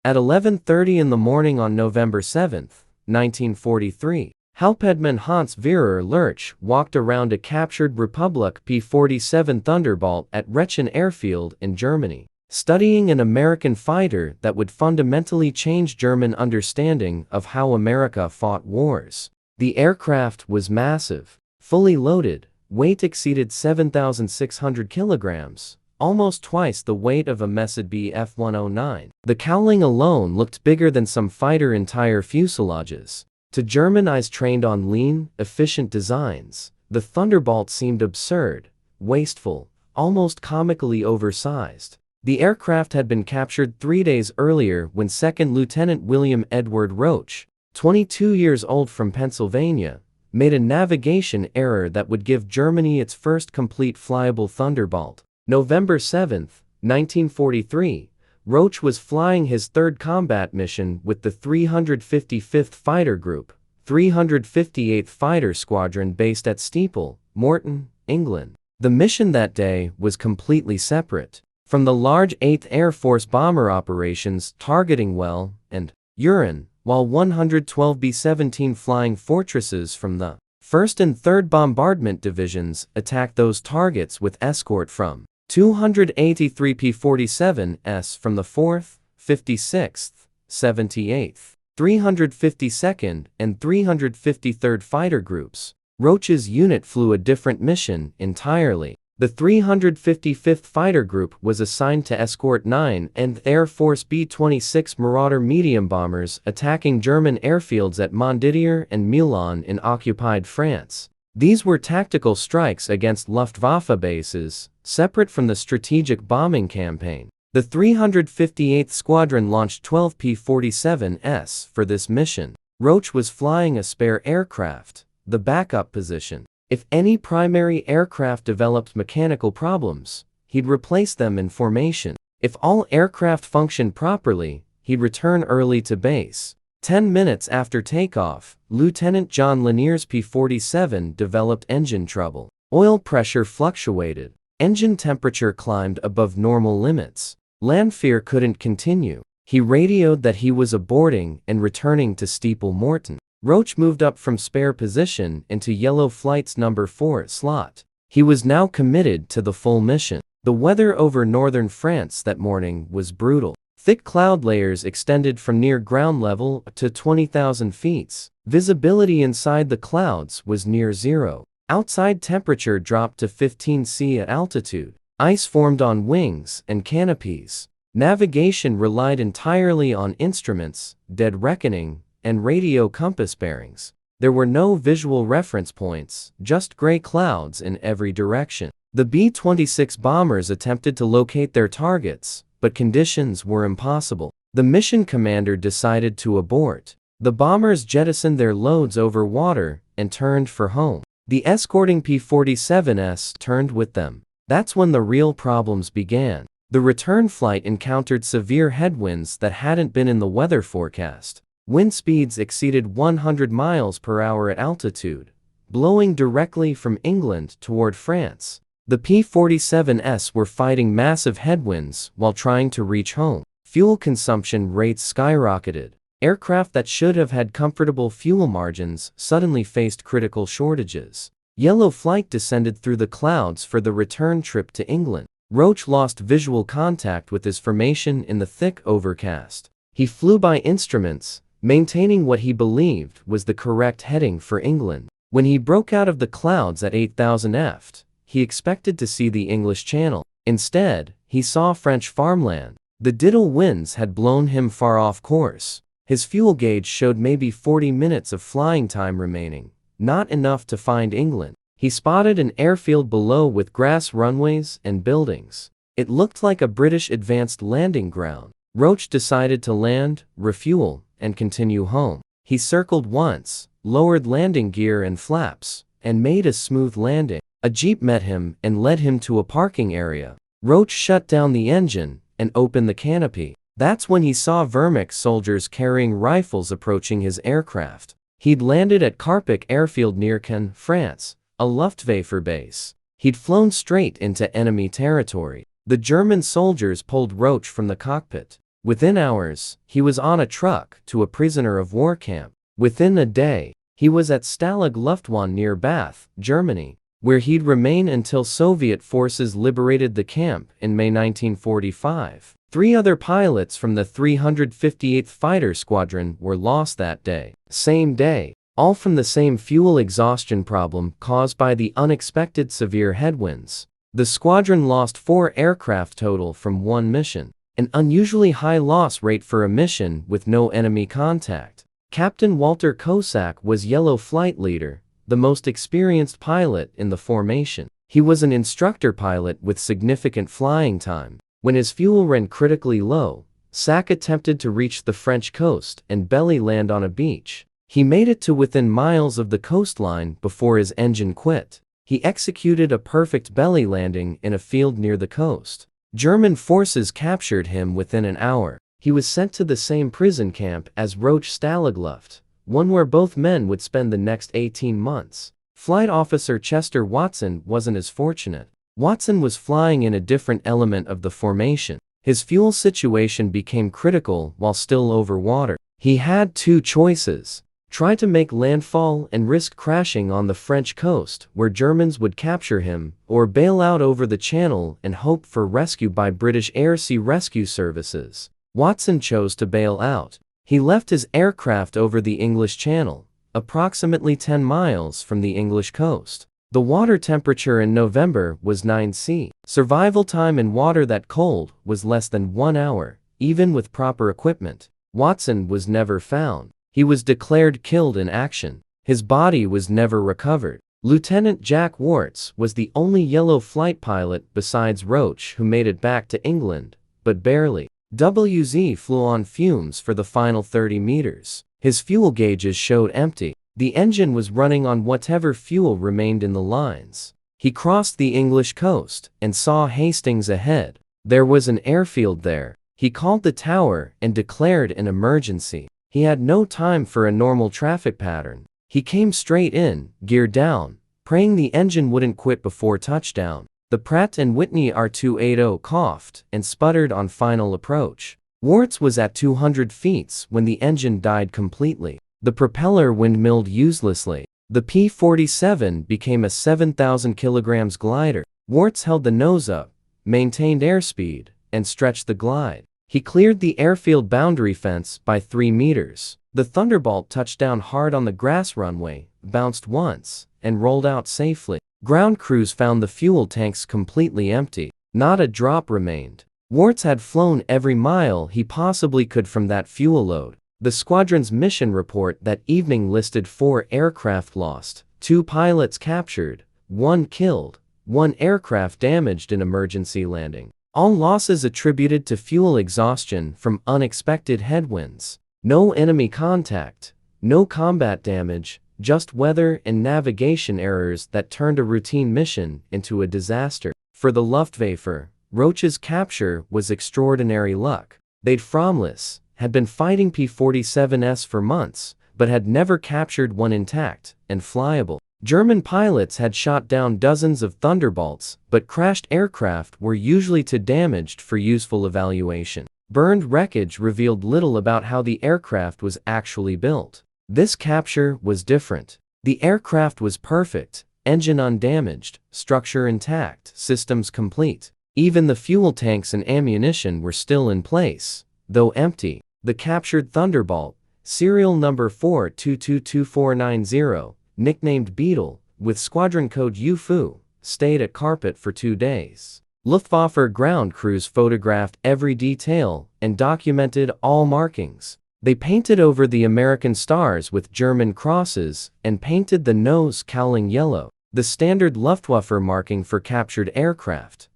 At 11:30 in the morning on November 7, 1943, Hauptmann Hans Werner Lerche walked around a captured Republic P-47 Thunderbolt at Rechlin airfield in Germany, studying an American fighter that would fundamentally change German understanding of how America fought wars. The aircraft was massive, fully loaded, weight exceeded 7,600 kilograms, almost twice the weight of a Messerschmitt Bf-109. The cowling alone looked bigger than some fighter entire fuselages. To German eyes trained on lean, efficient designs, the Thunderbolt seemed absurd, wasteful, almost comically oversized. The aircraft had been captured 3 days earlier when 2nd Lieutenant William Edward Roach, 22 years old from Pennsylvania, made a navigation error that would give Germany its first complete flyable Thunderbolt. November 7, 1943, Roach was flying his third combat mission with the 355th Fighter Group, 358th Fighter Squadron based at Steeple, Morton, England. The mission that day was completely separate from the large 8th Air Force bomber operations targeting Well and Urin, while 112 B-17 Flying Fortresses from the 1st and 3rd Bombardment Divisions attacked those targets with escort from 283 P-47s from the 4th, 56th, 78th, 352nd, and 353rd Fighter Groups. Roach's unit flew a different mission entirely. The 355th Fighter Group was assigned to escort 9th Air Force B-26 Marauder medium bombers attacking German airfields at Montdidier and Milan in occupied France. These were tactical strikes against Luftwaffe bases, separate from the strategic bombing campaign. The 358th Squadron launched 12 P-47s for this mission. Roach was flying a spare aircraft, the backup position. If any primary aircraft developed mechanical problems, he'd replace them in formation. If all aircraft functioned properly, he'd return early to base. 10 minutes after takeoff, Lieutenant John Lanier's P-47 developed engine trouble. Oil pressure fluctuated. Engine temperature climbed above normal limits. Lanfear couldn't continue. He radioed that he was aborting and returning to Steeple Morton. Roach moved up from spare position into Yellow Flight's number 4 slot. He was now committed to the full mission. The weather over northern France that morning was brutal. Thick cloud layers extended from near ground level to 20,000 feet. Visibility inside the clouds was near zero. Outside temperature dropped to 15 C at altitude. Ice formed on wings and canopies. Navigation relied entirely on instruments, dead reckoning, and radio compass bearings. There were no visual reference points, just gray clouds in every direction. The B-26 bombers attempted to locate their targets, but conditions were impossible. The mission commander decided to abort. The bombers jettisoned their loads over water and turned for home. The escorting P-47s turned with them. That's when the real problems began. The return flight encountered severe headwinds that hadn't been in the weather forecast. Wind speeds exceeded 100 miles per hour at altitude, blowing directly from England toward France. The P-47s were fighting massive headwinds while trying to reach home. Fuel consumption rates skyrocketed. Aircraft that should have had comfortable fuel margins suddenly faced critical shortages. Yellow Flight descended through the clouds for the return trip to England. Roach lost visual contact with his formation in the thick overcast. He flew by instruments, maintaining what he believed was the correct heading for England. When he broke out of the clouds at 8,000 ft, he expected to see the English Channel. Instead, he saw French farmland. The diddle winds had blown him far off course. His fuel gauge showed maybe 40 minutes of flying time remaining, not enough to find England. He spotted an airfield below with grass runways and buildings. It looked like a British advanced landing ground. Roach decided to land, refuel, and continue home. He circled once, lowered landing gear and flaps, and made a smooth landing. A jeep met him and led him to a parking area. Roach shut down the engine and opened the canopy. That's when he saw Wehrmacht soldiers carrying rifles approaching his aircraft. He'd landed at Carpic Airfield near Caen, France, a Luftwaffe base. He'd flown straight into enemy territory. The German soldiers pulled Roach from the cockpit. Within hours, he was on a truck to a prisoner of war camp. Within a day, he was at Stalag Luftwaffe near Bath, Germany, where he'd remain until Soviet forces liberated the camp in May 1945. 3 other pilots from the 358th Fighter Squadron were lost that day. Same day, all from the same fuel exhaustion problem caused by the unexpected severe headwinds. The squadron lost 4 aircraft total from one mission, an unusually high loss rate for a mission with no enemy contact. Captain Walter Kosak was Yellow Flight Leader, the most experienced pilot in the formation. He was an instructor pilot with significant flying time. When his fuel ran critically low, Sak attempted to reach the French coast and belly land on a beach. He made it to within miles of the coastline before his engine quit. He executed a perfect belly landing in a field near the coast. German forces captured him within an hour. He was sent to the same prison camp as Roach Stalag Luft, one where both men would spend the next 18 months. Flight Officer Chester Watson wasn't as fortunate. Watson was flying in a different element of the formation. His fuel situation became critical while still over water. He had 2 choices: try to make landfall and risk crashing on the French coast where Germans would capture him, or bail out over the channel and hope for rescue by British Air Sea Rescue Services. Watson chose to bail out. He left his aircraft over the English Channel, approximately 10 miles from the English coast. The water temperature in November was 9°C. Survival time in water that cold was less than 1 hour, even with proper equipment. Watson was never found. He was declared killed in action. His body was never recovered. Lieutenant Jack Warts was the only yellow flight pilot besides Roach who made it back to England, but barely. WZ flew on fumes for the final 30 meters. His fuel gauges showed empty. The engine was running on whatever fuel remained in the lines. He crossed the English coast and saw Hastings ahead. There was an airfield there. He called the tower and declared an emergency. He had no time for a normal traffic pattern. He came straight in, gear down, praying the engine wouldn't quit before touchdown. The Pratt & Whitney R280 coughed and sputtered on final approach. Warts was at 200 feet when the engine died completely. The propeller windmilled uselessly. The P-47 became a 7,000 kilograms glider. Warts held the nose up, maintained airspeed, and stretched the glide. He cleared the airfield boundary fence by 3 meters. The Thunderbolt touched down hard on the grass runway, bounced once, and rolled out safely. Ground crews found the fuel tanks completely empty. Not a drop remained. Warts had flown every mile he possibly could from that fuel load. The squadron's mission report that evening listed 4 aircraft lost, 2 pilots captured, 1 killed, 1 aircraft damaged in emergency landing. All losses attributed to fuel exhaustion from unexpected headwinds. No enemy contact, no combat damage, just weather and navigation errors that turned a routine mission into a disaster. For the Luftwaffe, Roach's capture was extraordinary luck. They'd Fromless had been fighting P-47s for months, but had never captured one intact and flyable. German pilots had shot down dozens of Thunderbolts, but crashed aircraft were usually too damaged for useful evaluation. Burned wreckage revealed little about how the aircraft was actually built. This capture was different. The aircraft was perfect, engine undamaged, structure intact, systems complete. Even the fuel tanks and ammunition were still in place, though empty. The captured Thunderbolt, serial number 422490, nicknamed Beetle, with squadron code UFU, stayed at Carpet for 2 days. Luftwaffe ground crews photographed every detail and documented all markings. They painted over the American stars with German crosses and painted the nose cowling yellow, the standard Luftwaffe marking for captured aircraft,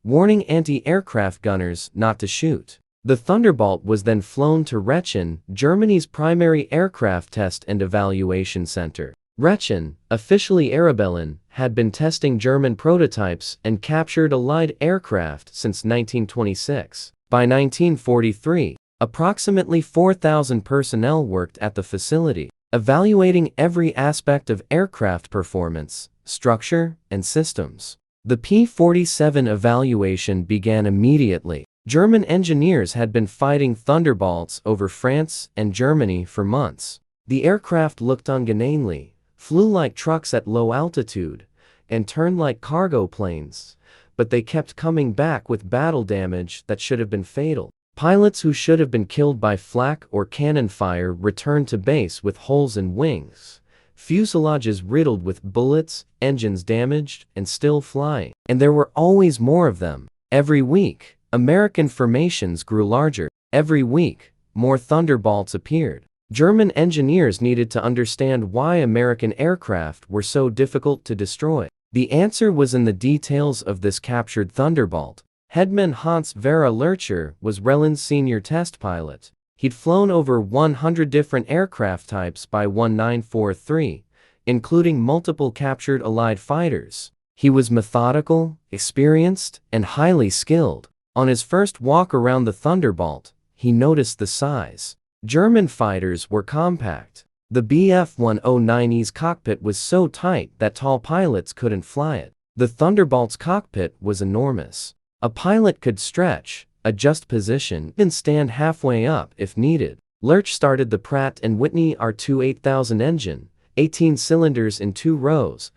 warning anti-aircraft gunners not to shoot. The Thunderbolt was then flown to Rechlin, Germany's primary aircraft test and evaluation center. Rechlin, officially Arabellen, had been testing German prototypes and captured Allied aircraft since 1926. By 1943, approximately 4,000 personnel worked at the facility, evaluating every aspect of aircraft performance, structure, and systems. The P-47 evaluation began immediately. German engineers had been fighting Thunderbolts over France and Germany for months. The aircraft looked ungainly, flew like trucks at low altitude, and turned like cargo planes, but they kept coming back with battle damage that should have been fatal. Pilots who should have been killed by flak or cannon fire returned to base with holes in wings, fuselages riddled with bullets, engines damaged, and still flying. And there were always more of them. Every week, American formations grew larger. Every week, more Thunderbolts appeared. German engineers needed to understand why American aircraft were so difficult to destroy. The answer was in the details of this captured Thunderbolt. Headman Hans Werner Lerche was Rechlin's senior test pilot. He'd flown over 100 different aircraft types by 1943, including multiple captured Allied fighters. He was methodical, experienced, and highly skilled. On his first walk around the Thunderbolt, he noticed the size. German fighters were compact. The Bf-109E's cockpit was so tight that tall pilots couldn't fly it. The Thunderbolt's cockpit was enormous. A pilot could stretch, adjust position, and stand halfway up if needed. Lerche started the Pratt & Whitney R2 8000 engine, 18 cylinders in 2 rows,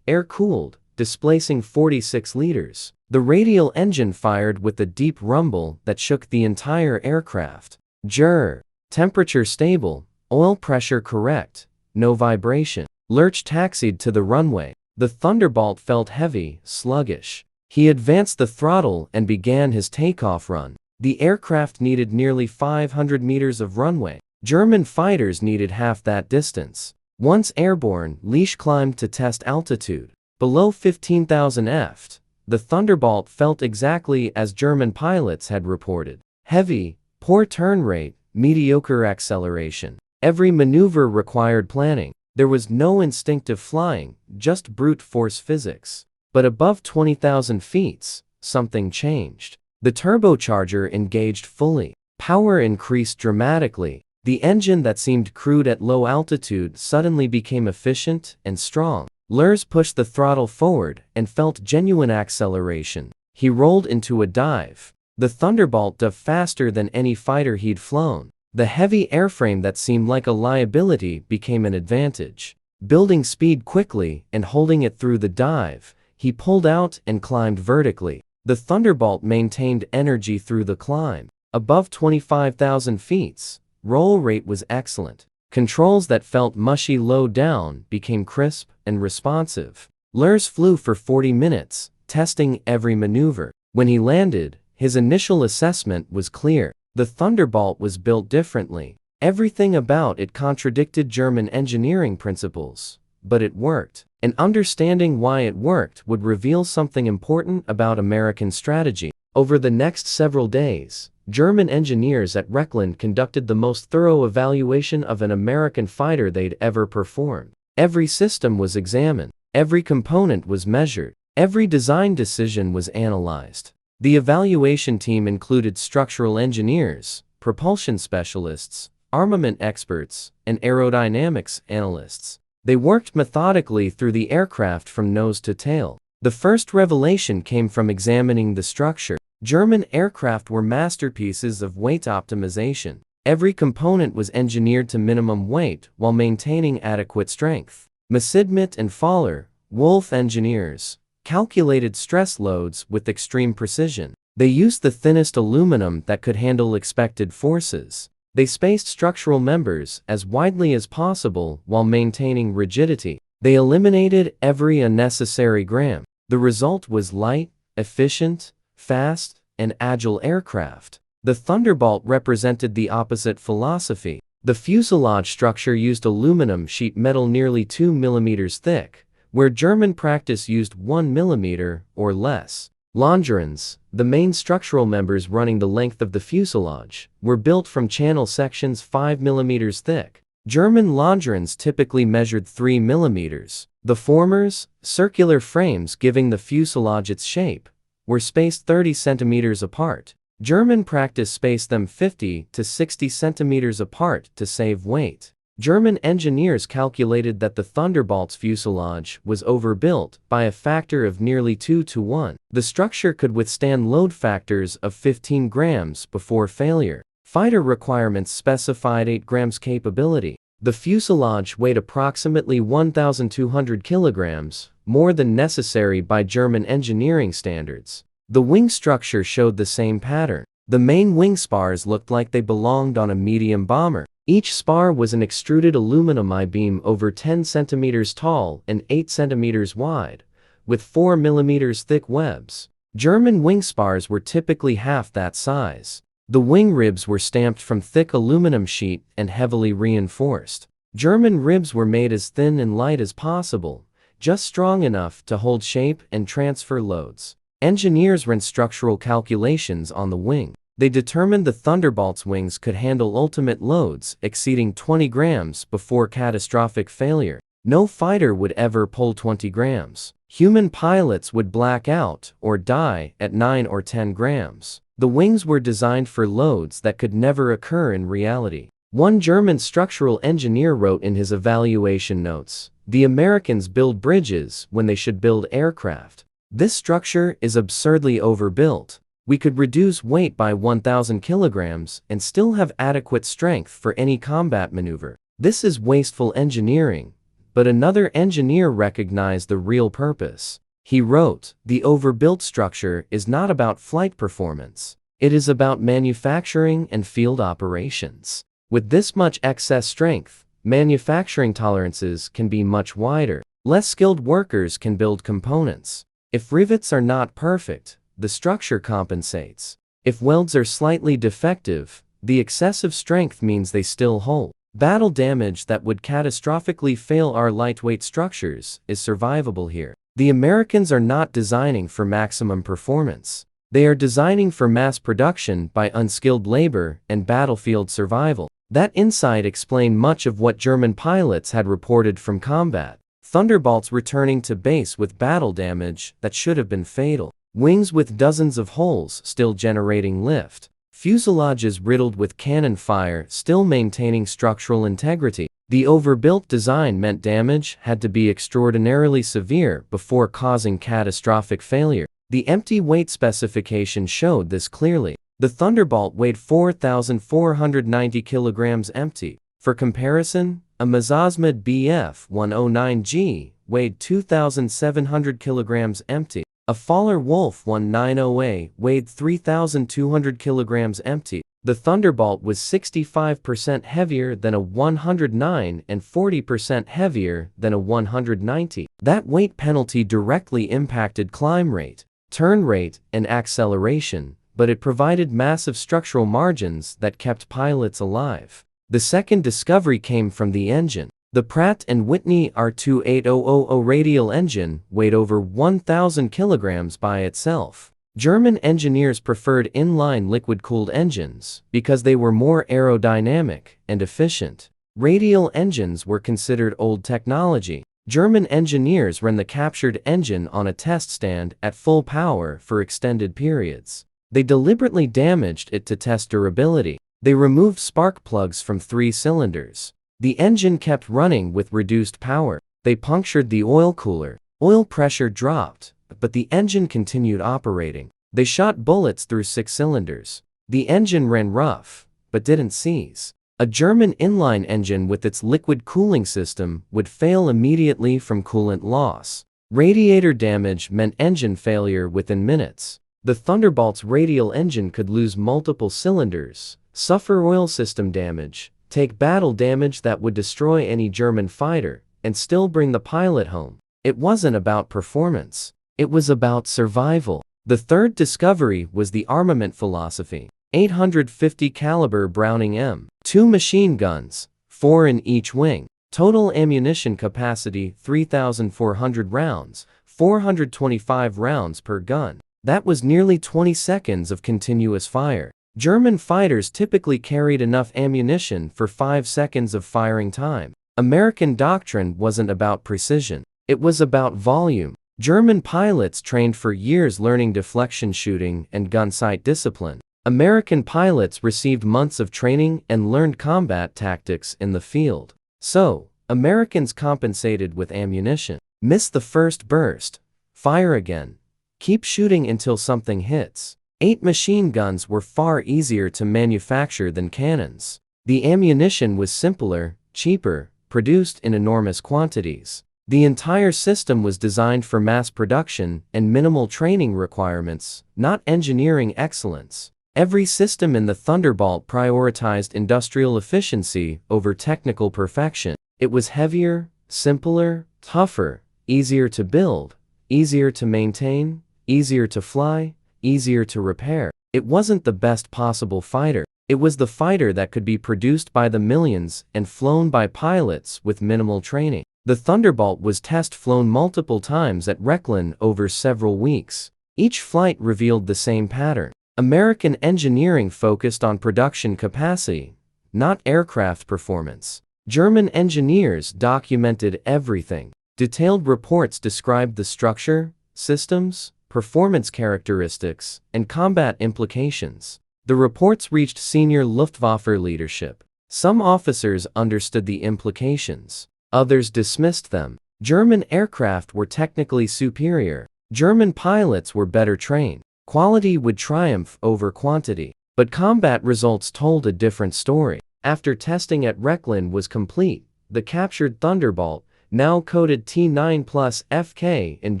air-cooled, displacing 46 liters. The radial engine fired with a deep rumble that shook the entire aircraft. Ger. Temperature stable, oil pressure correct, no vibration. Lerche taxied to the runway. The Thunderbolt felt heavy, sluggish. He advanced the throttle and began his takeoff run. The aircraft needed nearly 500 meters of runway. German fighters needed half that distance. Once airborne, Lerche climbed to test altitude. Below 15,000 ft, the Thunderbolt felt exactly as German pilots had reported. Heavy, poor turn rate, mediocre acceleration. Every maneuver required planning. There was no instinctive flying, just brute force physics. But above 20,000 feet, something changed. The turbocharger engaged fully. Power increased dramatically. The engine that seemed crude at low altitude suddenly became efficient and strong. Lerche pushed the throttle forward and felt genuine acceleration. He rolled into a dive. The Thunderbolt dove faster than any fighter he'd flown. The heavy airframe that seemed like a liability became an advantage. Building speed quickly and holding it through the dive, he pulled out and climbed vertically. The Thunderbolt maintained energy through the climb. Above 25,000 feet, roll rate was excellent. Controls that felt mushy low down became crisp and responsive. Lerche flew for 40 minutes, testing every maneuver. When he landed, his initial assessment was clear. The Thunderbolt was built differently. Everything about it contradicted German engineering principles, but it worked. And understanding why it worked would reveal something important about American strategy. Over the next several days, German engineers at Rechlin conducted the most thorough evaluation of an American fighter they'd ever performed. Every system was examined. Every component was measured. Every design decision was analyzed. The evaluation team included structural engineers, propulsion specialists, armament experts, and aerodynamics analysts. They worked methodically through the aircraft from nose to tail. The first revelation came from examining the structure. German aircraft were masterpieces of weight optimization. Every component was engineered to minimum weight while maintaining adequate strength. Messerschmitt and Faller, Wolf engineers, calculated stress loads with extreme precision. They used the thinnest aluminum that could handle expected forces. They spaced structural members as widely as possible while maintaining rigidity. They eliminated every unnecessary gram. The result was light, efficient, fast, and agile aircraft. The Thunderbolt represented the opposite philosophy. The fuselage structure used aluminum sheet metal nearly 2 mm thick, where German practice used 1 mm or less. Longerons, the main structural members running the length of the fuselage, were built from channel sections 5 mm thick. German longerons typically measured 3 mm. The former's, circular frames giving the fuselage its shape, were spaced 30 centimeters apart. German practice spaced them 50 to 60 centimeters apart to save weight. German engineers calculated that the Thunderbolt's fuselage was overbuilt by a factor of nearly 2 to 1. The structure could withstand load factors of 15 grams before failure. Fighter requirements specified 8 grams capability. The fuselage weighed approximately 1,200 kilograms, more than necessary by German engineering standards. The wing structure showed the same pattern. The main wing spars looked like they belonged on a medium bomber. Each spar was an extruded aluminum I-beam over 10 centimeters tall and 8 centimeters wide, with 4 millimeters thick webs. German wing spars were typically half that size. The wing ribs were stamped from thick aluminum sheet and heavily reinforced. German ribs were made as thin and light as possible, just strong enough to hold shape and transfer loads. Engineers ran structural calculations on the wing. They determined the Thunderbolt's wings could handle ultimate loads exceeding 20 grams before catastrophic failure. No fighter would ever pull 20 grams. Human pilots would black out or die at 9 or 10 grams. The wings were designed for loads that could never occur in reality. One German structural engineer wrote in his evaluation notes, "The Americans build bridges when they should build aircraft. This structure is absurdly overbuilt. We could reduce weight by 1,000 kilograms and still have adequate strength for any combat maneuver. This is wasteful engineering." But another engineer recognized the real purpose. He wrote, "The overbuilt structure is not about flight performance. It is about manufacturing and field operations. With this much excess strength, manufacturing tolerances can be much wider. Less skilled workers can build components. If rivets are not perfect, the structure compensates. If welds are slightly defective, the excessive strength means they still hold. Battle damage that would catastrophically fail our lightweight structures is survivable here. The Americans are not designing for maximum performance. They are designing for mass production by unskilled labor and battlefield survival." That insight explained much of what German pilots had reported from combat. Thunderbolts returning to base with battle damage that should have been fatal. Wings with dozens of holes still generating lift. Fuselages riddled with cannon fire still maintaining structural integrity. The overbuilt design meant damage had to be extraordinarily severe before causing catastrophic failure. The empty weight specification showed this clearly. The Thunderbolt weighed 4,490 kilograms empty. For comparison, a Messerschmitt Bf 109G weighed 2,700 kilograms empty. A Faller Wolf 190A weighed 3,200 kilograms empty. The Thunderbolt was 65% heavier than a 109 and 40% heavier than a 190. That weight penalty directly impacted climb rate, turn rate, and acceleration, but it provided massive structural margins that kept pilots alive. The second discovery came from the engine. The Pratt & Whitney R28000 radial engine weighed over 1,000 kilograms by itself. German engineers preferred inline liquid-cooled engines because they were more aerodynamic and efficient. Radial engines were considered old technology. German engineers ran the captured engine on a test stand at full power for extended periods. They deliberately damaged it to test durability. They removed spark plugs from 3 cylinders. The engine kept running with reduced power. They punctured the oil cooler. Oil pressure dropped, but the engine continued operating. They shot bullets through 6 cylinders. The engine ran rough, but didn't seize. A German inline engine with its liquid cooling system would fail immediately from coolant loss. Radiator damage meant engine failure within minutes. The Thunderbolt's radial engine could lose multiple cylinders, suffer oil system damage, take battle damage that would destroy any German fighter, and still bring the pilot home. It wasn't about performance. It was about survival. The third discovery was the armament philosophy. 850 caliber Browning M2 machine guns, 4 in each wing. Total ammunition capacity 3,400 rounds, 425 rounds per gun. That was nearly 20 seconds of continuous fire. German fighters typically carried enough ammunition for 5 seconds of firing time. American doctrine wasn't about precision. It was about volume. German pilots trained for years learning deflection shooting and gun sight discipline. American pilots received months of training and learned combat tactics in the field. So, Americans compensated with ammunition. Miss the first burst. Fire again. Keep shooting until something hits. 8 machine guns were far easier to manufacture than cannons. The ammunition was simpler, cheaper, produced in enormous quantities. The entire system was designed for mass production and minimal training requirements, not engineering excellence. Every system in the Thunderbolt prioritized industrial efficiency over technical perfection. It was heavier, simpler, tougher, easier to build, easier to maintain, easier to fly, easier to repair. It wasn't the best possible fighter. It was the fighter that could be produced by the millions and flown by pilots with minimal training. The Thunderbolt was test-flown multiple times at Rechlin over several weeks. Each flight revealed the same pattern. American engineering focused on production capacity, not aircraft performance. German engineers documented everything. Detailed reports described the structure, systems, performance characteristics, and combat implications. The reports reached senior Luftwaffe leadership. Some officers understood the implications. Others dismissed them. German aircraft were technically superior. German pilots were better trained. Quality would triumph over quantity. But combat results told a different story. After testing at Rechlin was complete, the captured Thunderbolt, now coded T9 plus FK in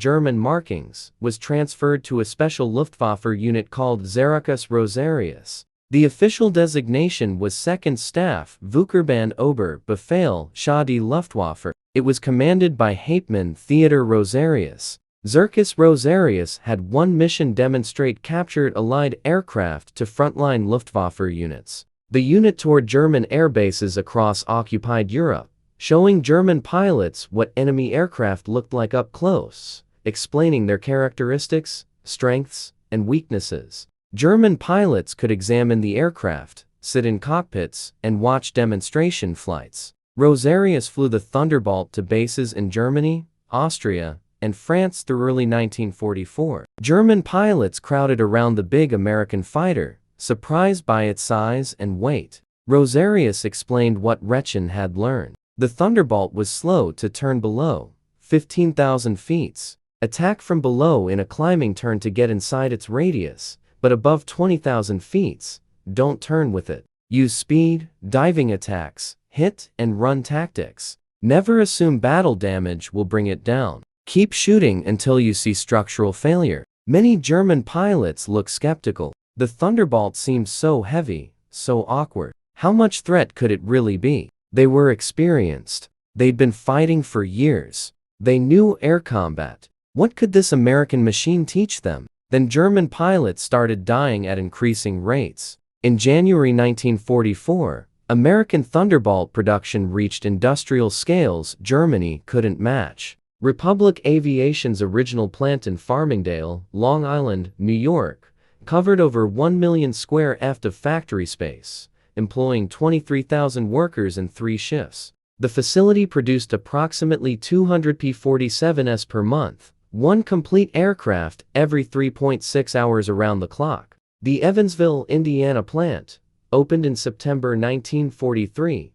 German markings, was transferred to a special Luftwaffe unit called Zirkus Rosarius. The official designation was Second Staff Vukerbahn Ober Befehl Schau die Luftwaffe. It was commanded by Hauptmann Theodor Rosarius. Zirkus Rosarius had one mission: demonstrate captured Allied aircraft to frontline Luftwaffe units. The unit toured German airbases across occupied Europe, showing German pilots what enemy aircraft looked like up close, explaining their characteristics, strengths, and weaknesses. German pilots could examine the aircraft, sit in cockpits, and watch demonstration flights. Rosarius flew the Thunderbolt to bases in Germany, Austria, and France through early 1944. German pilots crowded around the big American fighter, surprised by its size and weight. Rosarius explained what Rechlin had learned. The Thunderbolt was slow to turn below 15,000 feet. Attack from below in a climbing turn to get inside its radius, but above 20,000 feet, don't turn with it. Use speed, diving attacks, hit and run tactics. Never assume battle damage will bring it down. Keep shooting until you see structural failure. Many German pilots look skeptical. The Thunderbolt seemed so heavy, so awkward. How much threat could it really be? They were experienced. They'd been fighting for years. They knew air combat. What could this American machine teach them? Then German pilots started dying at increasing rates. In January 1944, American Thunderbolt production reached industrial scales Germany couldn't match. Republic Aviation's original plant in Farmingdale, Long Island, New York, covered over 1 million square feet of factory space, employing 23,000 workers in 3 shifts. The facility produced approximately 200 P-47s per month, one complete aircraft every 3.6 hours around the clock. The Evansville, Indiana plant, opened in September 1943,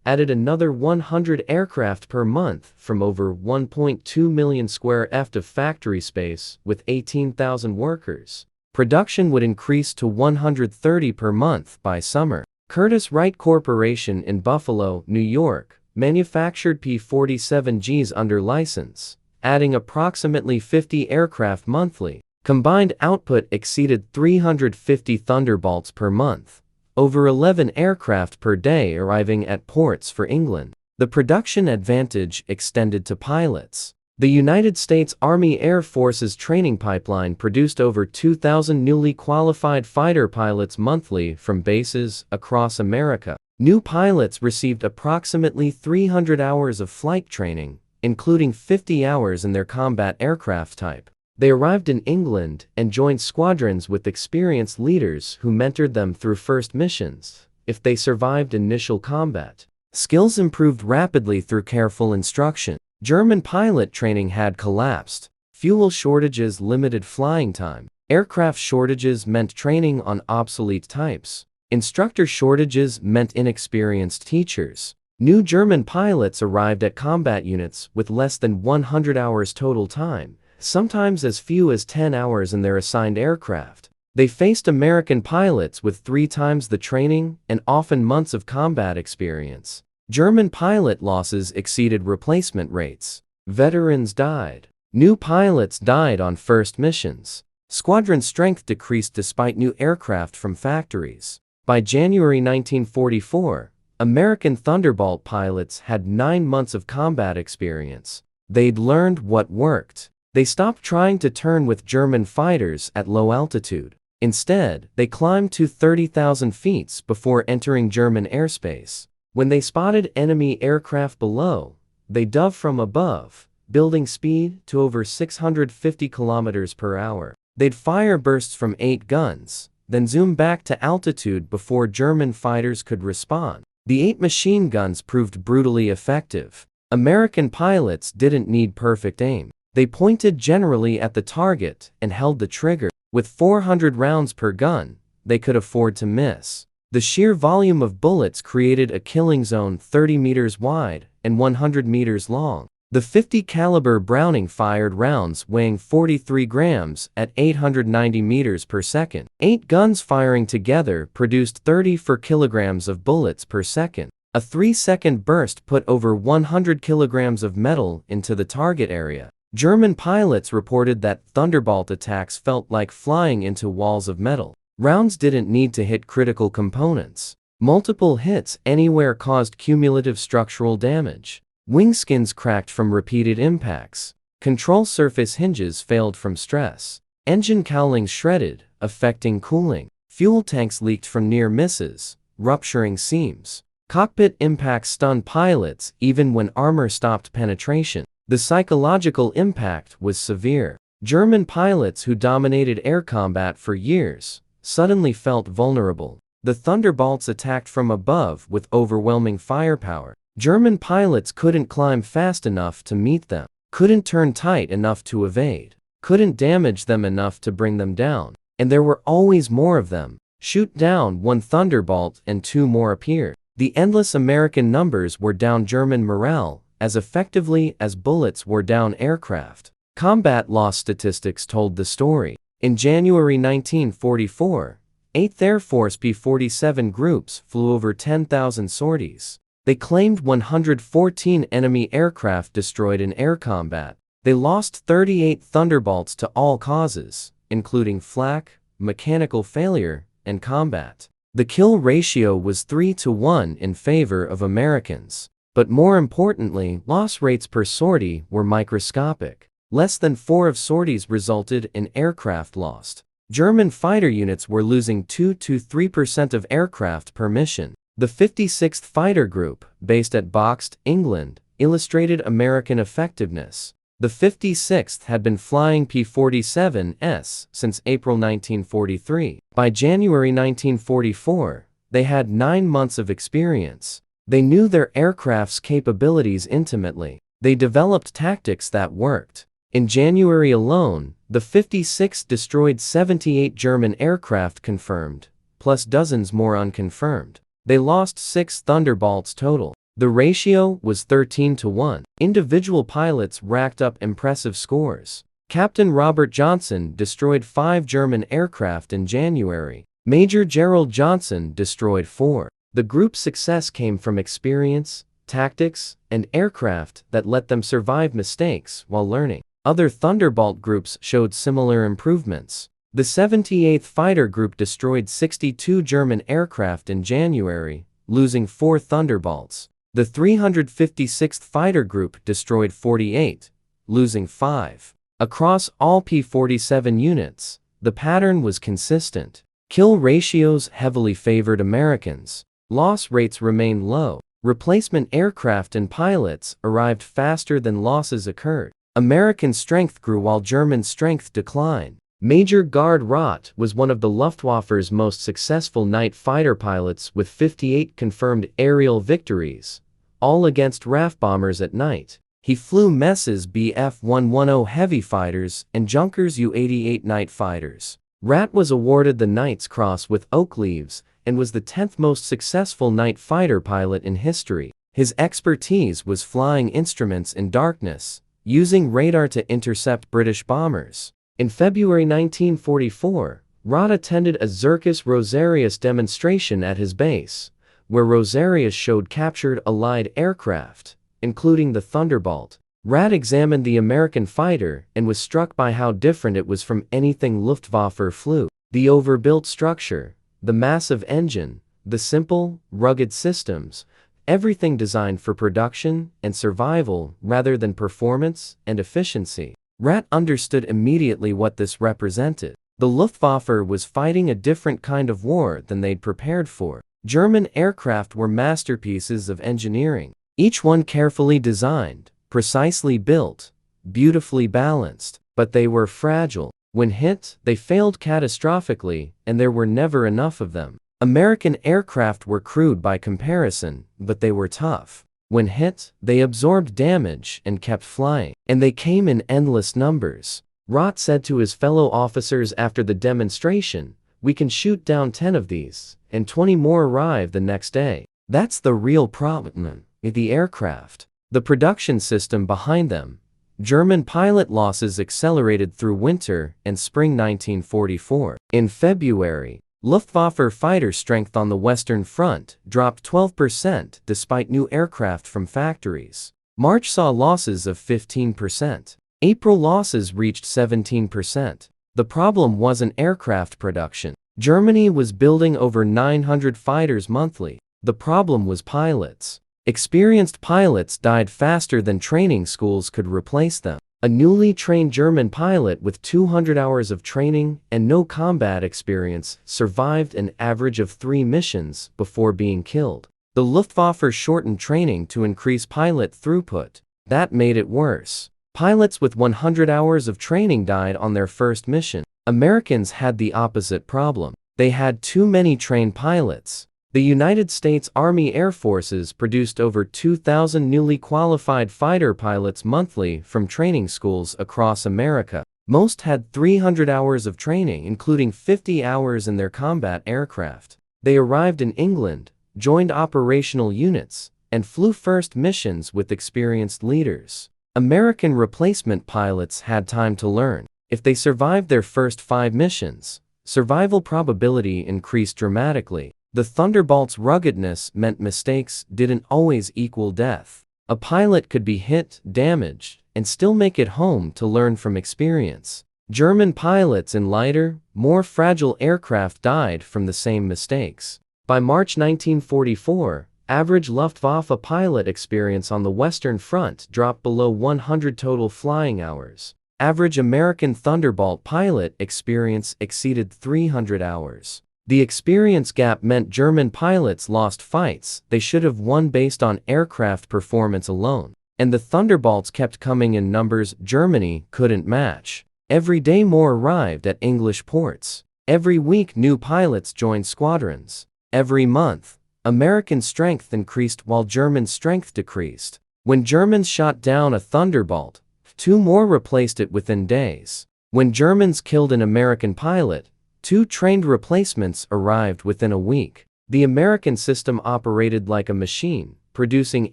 added another 100 aircraft per month from over 1.2 million square feet of factory space with 18,000 workers. Production would increase to 130 per month by summer. Curtiss-Wright Corporation in Buffalo, New York, manufactured P-47Gs under license, adding approximately 50 aircraft monthly. Combined output exceeded 350 Thunderbolts per month, over 11 aircraft per day arriving at ports for England. The production advantage extended to pilots. The United States Army Air Force's training pipeline produced over 2,000 newly qualified fighter pilots monthly from bases across America. New pilots received approximately 300 hours of flight training, including 50 hours in their combat aircraft type. They arrived in England and joined squadrons with experienced leaders who mentored them through first missions. If they survived initial combat, skills improved rapidly through careful instruction. German pilot training had collapsed. Fuel shortages limited flying time. Aircraft shortages meant training on obsolete types. Instructor shortages meant inexperienced teachers. New German pilots arrived at combat units with less than 100 hours total time, sometimes as few as 10 hours in their assigned aircraft. They faced American pilots with 3 times the training and often months of combat experience. German pilot losses exceeded replacement rates. Veterans died. New pilots died on first missions. Squadron strength decreased despite new aircraft from factories. By January 1944, American Thunderbolt pilots had 9 months of combat experience. They'd learned what worked. They stopped trying to turn with German fighters at low altitude. Instead, they climbed to 30,000 feet before entering German airspace. When they spotted enemy aircraft below, they dove from above, building speed to over 650 kilometers per hour. They'd fire bursts from 8 guns, then zoom back to altitude before German fighters could respond. The 8 machine guns proved brutally effective. American pilots didn't need perfect aim. They pointed generally at the target and held the trigger. With 400 rounds per gun, they could afford to miss. The sheer volume of bullets created a killing zone 30 meters wide and 100 meters long. The 50 caliber Browning fired rounds weighing 43 grams at 890 meters per second. 8 guns firing together produced 34 kilograms of bullets per second. A 3-second burst put over 100 kilograms of metal into the target area. German pilots reported that Thunderbolt attacks felt like flying into walls of metal. Rounds didn't need to hit critical components. Multiple hits anywhere caused cumulative structural damage. Wingskins cracked from repeated impacts. Control surface hinges failed from stress. Engine cowlings shredded, affecting cooling. Fuel tanks leaked from near misses, rupturing seams. Cockpit impacts stunned pilots even when armor stopped penetration. The psychological impact was severe. German pilots who dominated air combat for years suddenly felt vulnerable. The Thunderbolts attacked from above with overwhelming firepower. German pilots couldn't climb fast enough to meet them, couldn't turn tight enough to evade, couldn't damage them enough to bring them down. And there were always more of them. Shoot down one Thunderbolt and 2 more appeared. The endless American numbers were down German morale as effectively as bullets wore down aircraft. Combat loss statistics told the story. In January 1944, 8th Air Force P-47 groups flew over 10,000 sorties. They claimed 114 enemy aircraft destroyed in air combat. They lost 38 Thunderbolts to all causes, including flak, mechanical failure, and combat. The kill ratio was 3-to-1 in favor of Americans. But more importantly, loss rates per sortie were microscopic. Less than 4 of sorties resulted in aircraft lost. German fighter units were losing 2-3% of aircraft per mission. The 56th Fighter Group, based at Boxt, England, illustrated American effectiveness. The 56th had been flying P-47s since April 1943. By January 1944, they had 9 months of experience. They knew their aircraft's capabilities intimately. They developed tactics that worked. In January alone, the 56th destroyed 78 German aircraft confirmed, plus dozens more unconfirmed. They lost 6 Thunderbolts total. The ratio was 13-to-1. Individual pilots racked up impressive scores. Captain Robert Johnson destroyed 5 German aircraft in January. Major Gerald Johnson destroyed 4. The group's success came from experience, tactics, and aircraft that let them survive mistakes while learning. Other Thunderbolt groups showed similar improvements. The 78th Fighter Group destroyed 62 German aircraft in January, losing 4 Thunderbolts. The 356th Fighter Group destroyed 48, losing 5. Across all P-47 units, the pattern was consistent. Kill ratios heavily favored Americans. Loss rates remained low. Replacement aircraft and pilots arrived faster than losses occurred. American strength grew while German strength declined. Major Gard Roth was one of the Luftwaffe's most successful night fighter pilots with 58 confirmed aerial victories, all against RAF bombers at night. He flew Mess's Bf-110 heavy fighters and Junkers U-88 night fighters. Rat was awarded the Knight's Cross with oak leaves and was the 10th most successful night fighter pilot in history. His expertise was flying instruments in darkness, using radar to intercept British bombers. In February 1944, Roth attended a Zirkus Rosarius demonstration at his base, where Rosarius showed captured Allied aircraft, including the Thunderbolt. Roth examined the American fighter and was struck by how different it was from anything Luftwaffe flew. The overbuilt structure, the massive engine, the simple, rugged systems, everything designed for production and survival rather than performance and efficiency. Roth understood immediately what this represented. The Luftwaffe was fighting a different kind of war than they'd prepared for. German aircraft were masterpieces of engineering, each one carefully designed, precisely built, beautifully balanced, but they were fragile. When hit, they failed catastrophically, and there were never enough of them. American aircraft were crude by comparison, but they were tough. When hit, they absorbed damage and kept flying, and they came in endless numbers. Roth said to his fellow officers after the demonstration, "We can shoot down 10 of these, and 20 more arrive the next day. That's the real problem, the aircraft." The production system behind them. German pilot losses accelerated through winter and spring 1944. In February, Luftwaffe fighter strength on the Western Front dropped 12% despite new aircraft from factories. March saw losses of 15%. April losses reached 17%. The problem wasn't aircraft production. Germany was building over 900 fighters monthly. The problem was pilots. Experienced pilots died faster than training schools could replace them. A newly trained German pilot with 200 hours of training and no combat experience survived an average of 3 missions before being killed. The Luftwaffe shortened training to increase pilot throughput. That made it worse. Pilots with 100 hours of training died on their first mission. Americans had the opposite problem. They had too many trained pilots. The United States Army Air Forces produced over 2,000 newly qualified fighter pilots monthly from training schools across America. Most had 300 hours of training, including 50 hours in their combat aircraft. They arrived in England, joined operational units, and flew first missions with experienced leaders. American replacement pilots had time to learn. If they survived their first 5 missions, survival probability increased dramatically. The Thunderbolt's ruggedness meant mistakes didn't always equal death. A pilot could be hit, damaged, and still make it home to learn from experience. German pilots in lighter, more fragile aircraft died from the same mistakes. By March 1944, average Luftwaffe pilot experience on the Western Front dropped below 100 total flying hours. Average American Thunderbolt pilot experience exceeded 300 hours. The experience gap meant German pilots lost fights they should have won based on aircraft performance alone. And the Thunderbolts kept coming in numbers Germany couldn't match. Every day more arrived at English ports. Every week new pilots joined squadrons. Every month, American strength increased while German strength decreased. When Germans shot down a Thunderbolt, 2 more replaced it within days. When Germans killed an American pilot, 2 trained replacements arrived within a week. The American system operated like a machine, producing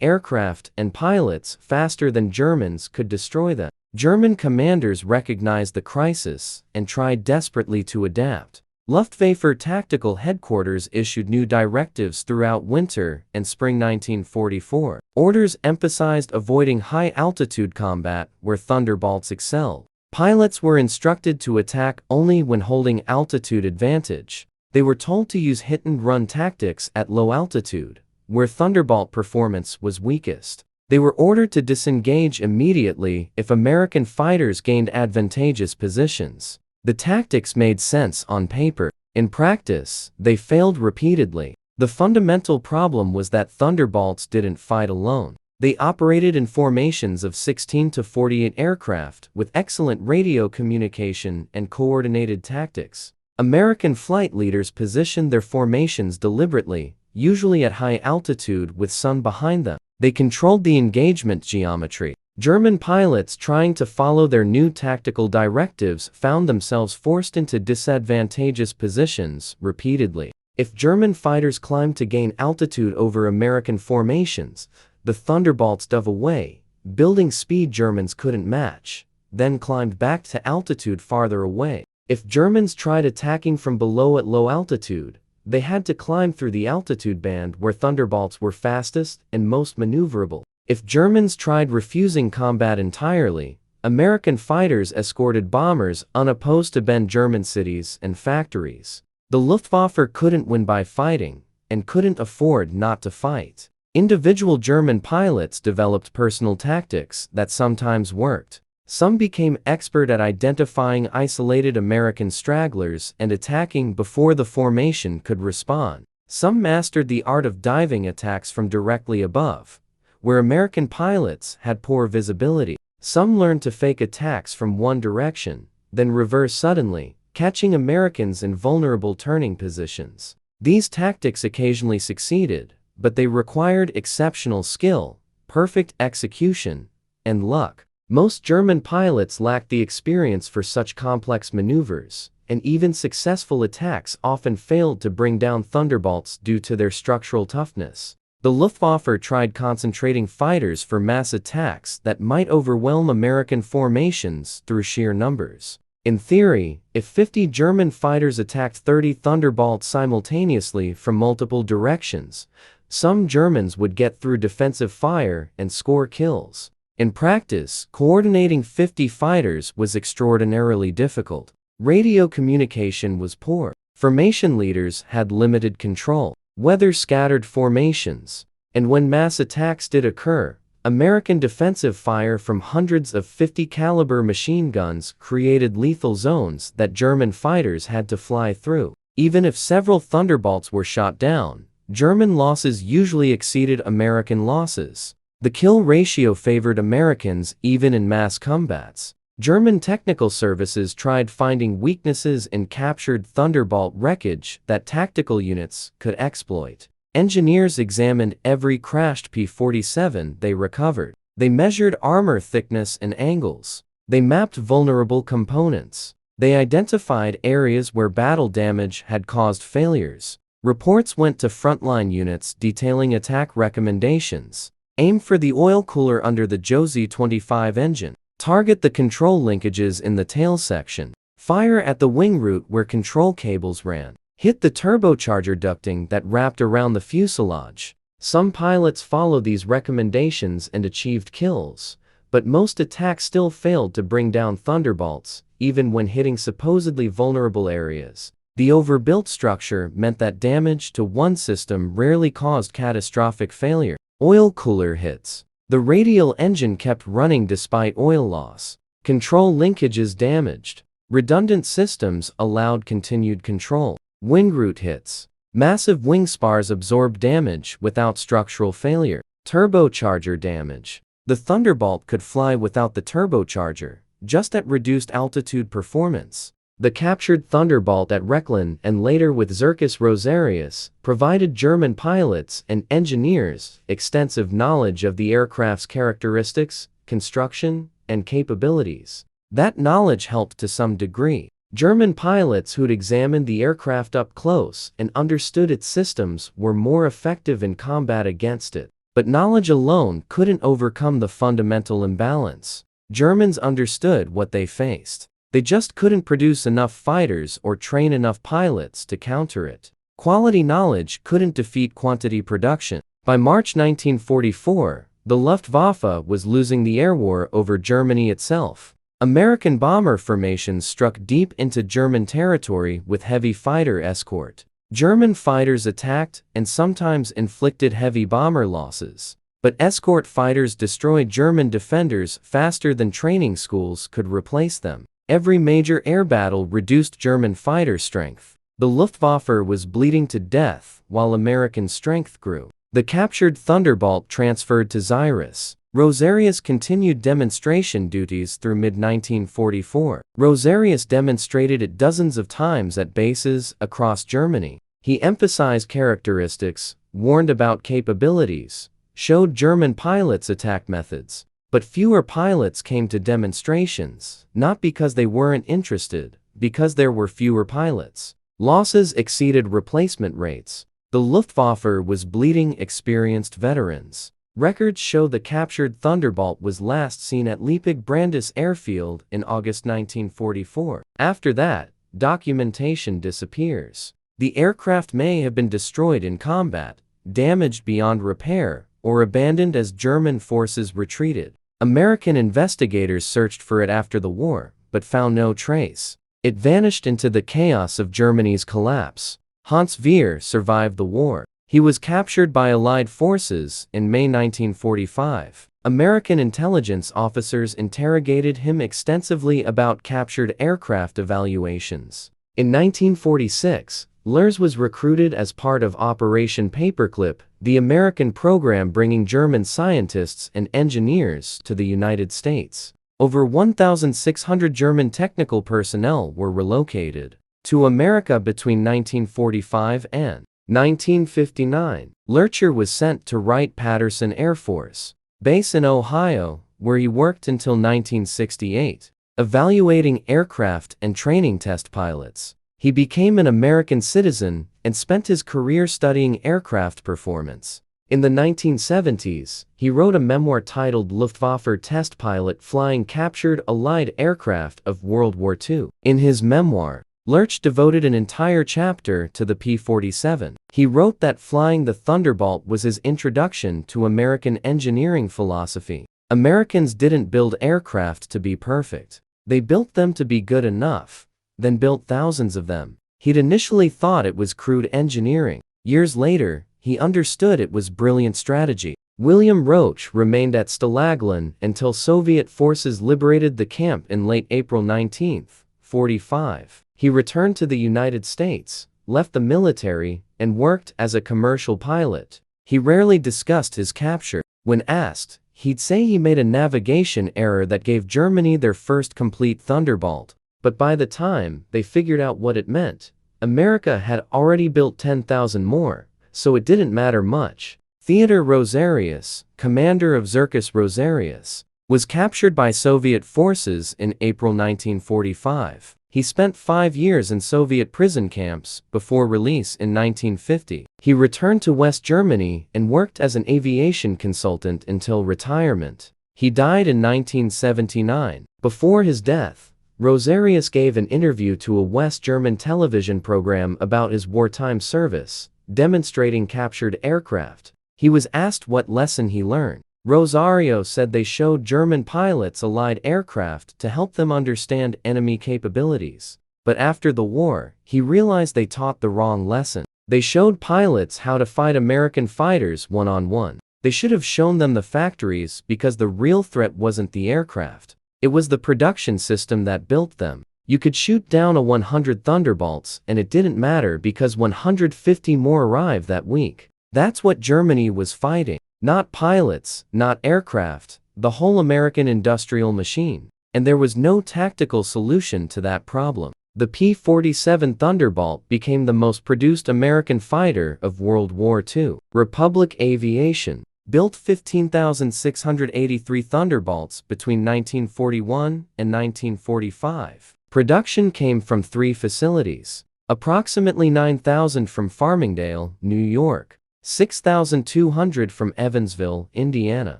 aircraft and pilots faster than Germans could destroy them. German commanders recognized the crisis and tried desperately to adapt. Luftwaffe Tactical Headquarters issued new directives throughout winter and spring 1944. Orders emphasized avoiding high-altitude combat where Thunderbolts excelled. Pilots were instructed to attack only when holding altitude advantage. They were told to use hit-and-run tactics at low altitude, where Thunderbolt performance was weakest. They were ordered to disengage immediately if American fighters gained advantageous positions. The tactics made sense on paper. In practice, they failed repeatedly. The fundamental problem was that Thunderbolts didn't fight alone. They operated in formations of 16 to 48 aircraft with excellent radio communication and coordinated tactics. American flight leaders positioned their formations deliberately, usually at high altitude with sun behind them. They controlled the engagement geometry. German pilots trying to follow their new tactical directives found themselves forced into disadvantageous positions repeatedly. If German fighters climbed to gain altitude over American formations, the Thunderbolts dove away, building speed Germans couldn't match, then climbed back to altitude farther away. If Germans tried attacking from below at low altitude, they had to climb through the altitude band where Thunderbolts were fastest and most maneuverable. If Germans tried refusing combat entirely, American fighters escorted bombers unopposed to bend German cities and factories. The Luftwaffe couldn't win by fighting, and couldn't afford not to fight. Individual German pilots developed personal tactics that sometimes worked. Some became expert at identifying isolated American stragglers and attacking before the formation could respond. Some mastered the art of diving attacks from directly above, where American pilots had poor visibility. Some learned to fake attacks from one direction, then reverse suddenly, catching Americans in vulnerable turning positions. These tactics occasionally succeeded, but they required exceptional skill, perfect execution, and luck. Most German pilots lacked the experience for such complex maneuvers, and even successful attacks often failed to bring down Thunderbolts due to their structural toughness. The Luftwaffe tried concentrating fighters for mass attacks that might overwhelm American formations through sheer numbers. In theory, if 50 German fighters attacked 30 Thunderbolts simultaneously from multiple directions, some Germans would get through defensive fire and score kills. In practice, coordinating 50 fighters was extraordinarily difficult. Radio communication was poor. Formation leaders had limited control. Weather scattered formations. And when mass attacks did occur, American defensive fire from hundreds of 50 caliber machine guns created lethal zones that German fighters had to fly through. Even if several Thunderbolts were shot down, German losses usually exceeded American losses. The kill ratio favored Americans even in mass combats. German technical services tried finding weaknesses in captured Thunderbolt wreckage that tactical units could exploit. Engineers examined every crashed P-47 they recovered. They measured armor thickness and angles. They mapped vulnerable components. They identified areas where battle damage had caused failures. Reports went to frontline units detailing attack recommendations. Aim for the oil cooler under the JOZ-25 engine. Target the control linkages in the tail section. Fire at the wing root where control cables ran. Hit the turbocharger ducting that wrapped around the fuselage. Some pilots followed these recommendations and achieved kills, but most attacks still failed to bring down Thunderbolts, even when hitting supposedly vulnerable areas. The overbuilt structure meant that damage to one system rarely caused catastrophic failure. Oil cooler hits. The radial engine kept running despite oil loss. Control linkages damaged. Redundant systems allowed continued control. Wing root hits. Massive wing spars absorbed damage without structural failure. Turbocharger damage. The Thunderbolt could fly without the turbocharger, just at reduced altitude performance. The captured Thunderbolt at Rechlin and later with Zirkus Rosarius provided German pilots and engineers extensive knowledge of the aircraft's characteristics, construction, and capabilities. That knowledge helped to some degree. German pilots who'd examined the aircraft up close and understood its systems were more effective in combat against it. But knowledge alone couldn't overcome the fundamental imbalance. Germans understood what they faced. They just couldn't produce enough fighters or train enough pilots to counter it. Quality knowledge couldn't defeat quantity production. By March 1944, the Luftwaffe was losing the air war over Germany itself. American bomber formations struck deep into German territory with heavy fighter escort. German fighters attacked and sometimes inflicted heavy bomber losses. But escort fighters destroyed German defenders faster than training schools could replace them. Every major air battle reduced German fighter strength. The Luftwaffe was bleeding to death while American strength grew. The captured Thunderbolt transferred to Zirkus Rosarius continued demonstration duties through mid-1944. Rosarius demonstrated it dozens of times at bases across Germany. He emphasized characteristics, warned about capabilities, showed German pilots attack methods. But fewer pilots came to demonstrations, not because they weren't interested, because there were fewer pilots. Losses exceeded replacement rates. The Luftwaffe was bleeding experienced veterans. Records show the captured Thunderbolt was last seen at Liebig-Brandes airfield in August 1944. After that, documentation disappears. The aircraft may have been destroyed in combat, damaged beyond repair, or abandoned as German forces retreated. American investigators searched for it after the war, but found no trace. It vanished into the chaos of Germany's collapse. Hans Werner survived the war. He was captured by Allied forces in May 1945. American intelligence officers interrogated him extensively about captured aircraft evaluations. In 1946, Lerche was recruited as part of Operation Paperclip, the American program bringing German scientists and engineers to the United States. Over 1,600 German technical personnel were relocated to America between 1945 and 1959. Lerche was sent to Wright-Patterson Air Force Base in Ohio, where he worked until 1968, evaluating aircraft and training test pilots. He became an American citizen and spent his career studying aircraft performance. In the 1970s, he wrote a memoir titled Luftwaffe Test Pilot Flying Captured Allied Aircraft of World War II. In his memoir, Lerche devoted an entire chapter to the P-47. He wrote that flying the Thunderbolt was his introduction to American engineering philosophy. Americans didn't build aircraft to be perfect. They built them to be good enough, then built thousands of them. He'd initially thought it was crude engineering. Years later, he understood it was brilliant strategy. William Roach remained at Rechlin until Soviet forces liberated the camp in late April 1945. He returned to the United States, left the military, and worked as a commercial pilot. He rarely discussed his capture. When asked, he'd say he made a navigation error that gave Germany their first complete Thunderbolt. But by the time they figured out what it meant, America had already built 10,000 more, so it didn't matter much. Theodor Rosarius, commander of Zirkus Rosarius, was captured by Soviet forces in April 1945. He spent 5 years in Soviet prison camps before release in 1950. He returned to West Germany and worked as an aviation consultant until retirement. He died in 1979. Before his death, Rosarius gave an interview to a West German television program about his wartime service, demonstrating captured aircraft. He was asked what lesson he learned. Rosario said they showed German pilots Allied aircraft to help them understand enemy capabilities. But after the war, he realized they taught the wrong lesson. They showed pilots how to fight American fighters one-on-one. They should have shown them the factories because the real threat wasn't the aircraft. It was the production system that built them. You could shoot down a 100 Thunderbolts and it didn't matter because 150 more arrived that week. That's what Germany was fighting. Not pilots, not aircraft, the whole American industrial machine. And there was no tactical solution to that problem. The P-47 Thunderbolt became the most produced American fighter of World War II. Republic Aviation built 15,683 Thunderbolts between 1941 and 1945. Production came from 3 facilities. Approximately 9,000 from Farmingdale, New York, 6,200 from Evansville, Indiana,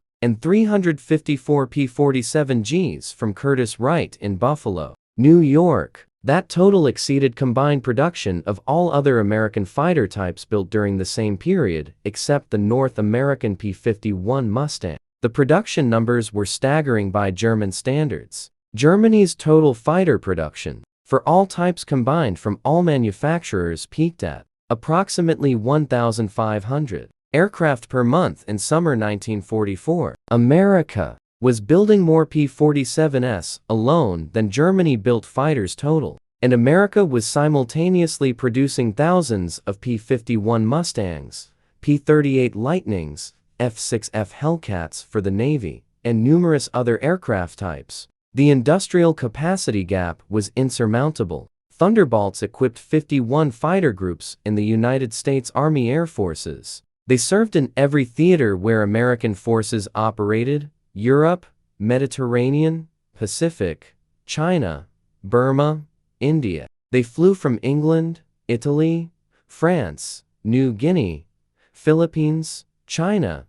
and 354 P-47Gs from Curtiss Wright in Buffalo, New York. That total exceeded combined production of all other American fighter types built during the same period, except the North American P-51 Mustang. The production numbers were staggering by German standards. Germany's total fighter production, for all types combined from all manufacturers, peaked at approximately 1,500 aircraft per month in summer 1944. America was building more P-47s alone than Germany built fighters total, and America was simultaneously producing thousands of P-51 Mustangs, P-38 Lightnings, F-6F Hellcats for the Navy, and numerous other aircraft types. The industrial capacity gap was insurmountable. Thunderbolts equipped 51 fighter groups in the United States Army Air Forces. They served in every theater where American forces operated: Europe, Mediterranean, Pacific, China, Burma, India. They flew from England, Italy, France, New Guinea, Philippines, China,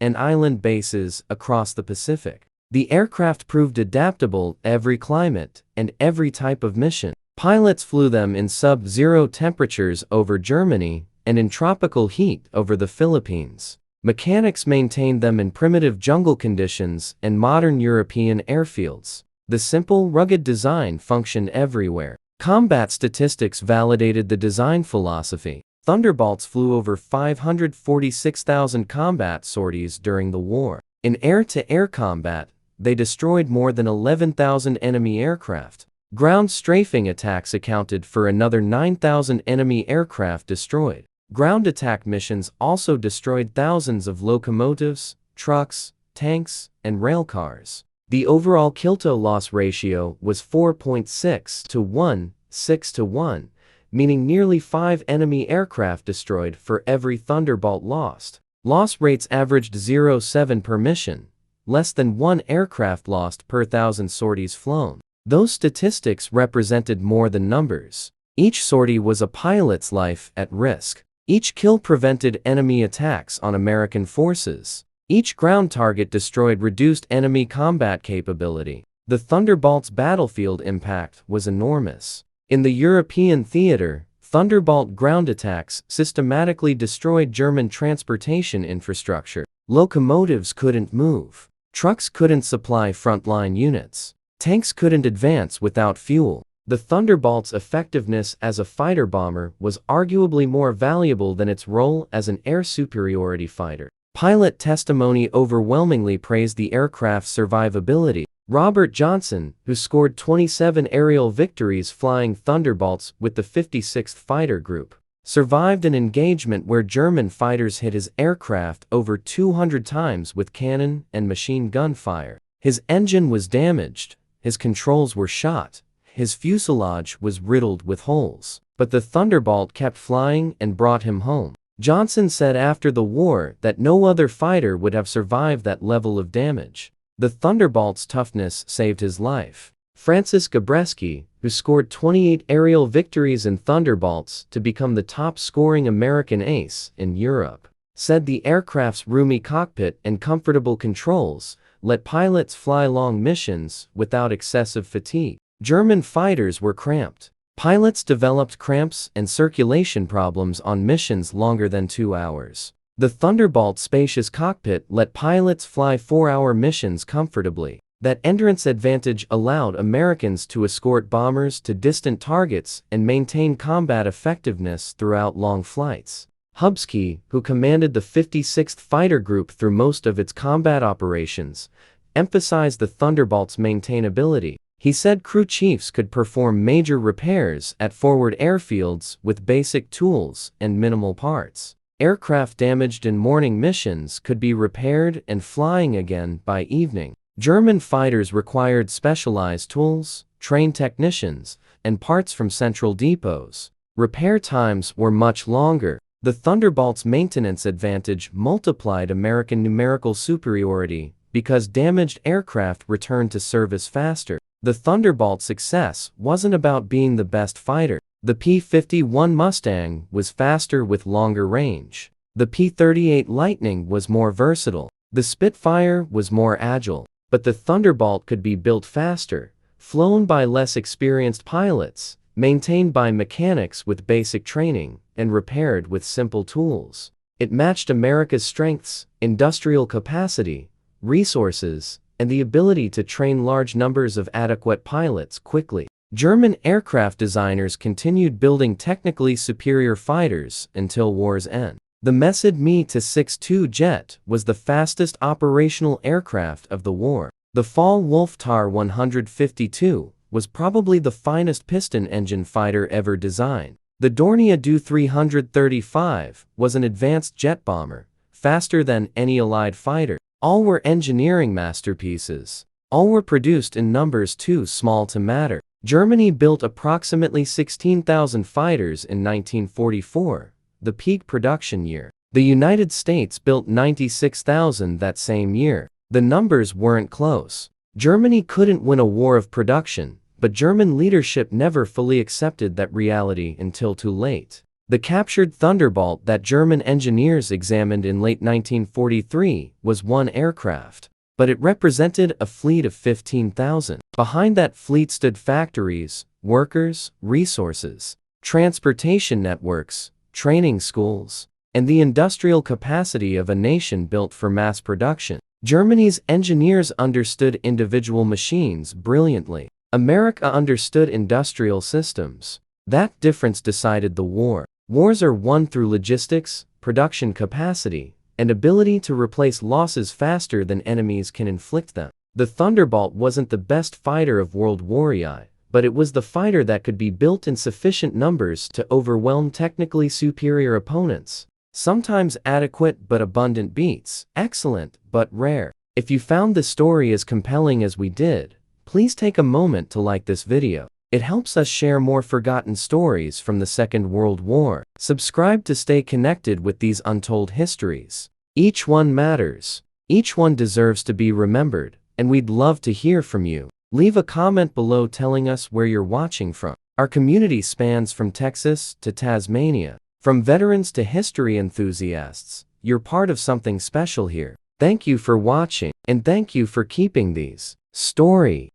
and island bases across the Pacific. The aircraft proved adaptable to every climate and every type of mission. Pilots flew them in sub-zero temperatures over Germany and in tropical heat over the Philippines. Mechanics maintained them in primitive jungle conditions and modern European airfields. The simple, rugged design functioned everywhere. Combat statistics validated the design philosophy. Thunderbolts flew over 546,000 combat sorties during the war. In air-to-air combat, they destroyed more than 11,000 enemy aircraft. Ground strafing attacks accounted for another 9,000 enemy aircraft destroyed. Ground attack missions also destroyed thousands of locomotives, trucks, tanks, and railcars. The overall kill-to-loss ratio was 4.6 to 1, 6 to 1, meaning nearly 5 enemy aircraft destroyed for every Thunderbolt lost. Loss rates averaged 0.7 per mission, less than 1 aircraft lost per 1,000 sorties flown. Those statistics represented more than numbers. Each sortie was a pilot's life at risk. Each kill prevented enemy attacks on American forces. Each ground target destroyed reduced enemy combat capability. The Thunderbolt's battlefield impact was enormous. In the European theater, Thunderbolt ground attacks systematically destroyed German transportation infrastructure. Locomotives couldn't move. Trucks couldn't supply frontline units. Tanks couldn't advance without fuel. The Thunderbolt's effectiveness as a fighter bomber was arguably more valuable than its role as an air superiority fighter. Pilot testimony overwhelmingly praised the aircraft's survivability. Robert Johnson, who scored 27 aerial victories flying Thunderbolts with the 56th Fighter Group, survived an engagement where German fighters hit his aircraft over 200 times with cannon and machine gun fire. His engine was damaged, his controls were shot, his fuselage was riddled with holes. But the Thunderbolt kept flying and brought him home. Johnson said after the war that no other fighter would have survived that level of damage. The Thunderbolt's toughness saved his life. Francis Gabreski, who scored 28 aerial victories in Thunderbolts to become the top-scoring American ace in Europe, said the aircraft's roomy cockpit and comfortable controls let pilots fly long missions without excessive fatigue. German fighters were cramped. Pilots developed cramps and circulation problems on missions longer than 2 hours. The Thunderbolt's spacious cockpit let pilots fly 4-hour missions comfortably. That endurance advantage allowed Americans to escort bombers to distant targets and maintain combat effectiveness throughout long flights. Hubsky, who commanded the 56th Fighter Group through most of its combat operations, emphasized the Thunderbolt's maintainability. He said crew chiefs could perform major repairs at forward airfields with basic tools and minimal parts. Aircraft damaged in morning missions could be repaired and flying again by evening. German fighters required specialized tools, trained technicians, and parts from central depots. Repair times were much longer. The Thunderbolt's maintenance advantage multiplied American numerical superiority because damaged aircraft returned to service faster. The Thunderbolt's success wasn't about being the best fighter. The P-51 Mustang was faster with longer range. The P-38 Lightning was more versatile. The Spitfire was more agile. But the Thunderbolt could be built faster, flown by less experienced pilots, maintained by mechanics with basic training, and repaired with simple tools. It matched America's strengths, industrial capacity, resources, and the ability to train large numbers of adequate pilots quickly. German aircraft designers continued building technically superior fighters until war's end. The Messid Me-62 jet was the fastest operational aircraft of the war. The Fall-Wolf Tar-152 was probably the finest piston engine fighter ever designed. The Dornier Do-335 was an advanced jet bomber, faster than any Allied fighter. All were engineering masterpieces. All were produced in numbers too small to matter. Germany built approximately 16,000 fighters in 1944, the peak production year. The United States built 96,000 that same year. The numbers weren't close. Germany couldn't win a war of production but German leadership never fully accepted that reality until too late. The captured Thunderbolt that German engineers examined in late 1943 was one aircraft, but it represented a fleet of 15,000. Behind that fleet stood factories, workers, resources, transportation networks, training schools, and the industrial capacity of a nation built for mass production. Germany's engineers understood individual machines brilliantly. America understood industrial systems. That difference decided the war. Wars are won through logistics, production capacity, and ability to replace losses faster than enemies can inflict them. The Thunderbolt wasn't the best fighter of World War I, but it was the fighter that could be built in sufficient numbers to overwhelm technically superior opponents. Sometimes adequate but abundant beats, excellent but rare. If you found this story as compelling as we did, please take a moment to like this video. It helps us share more forgotten stories from the Second World War. Subscribe to stay connected with these untold histories. Each one matters. Each one deserves to be remembered, and we'd love to hear from you. Leave a comment below telling us where you're watching from. Our community spans from Texas to Tasmania. From veterans to history enthusiasts, you're part of something special here. Thank you for watching, and thank you for keeping these stories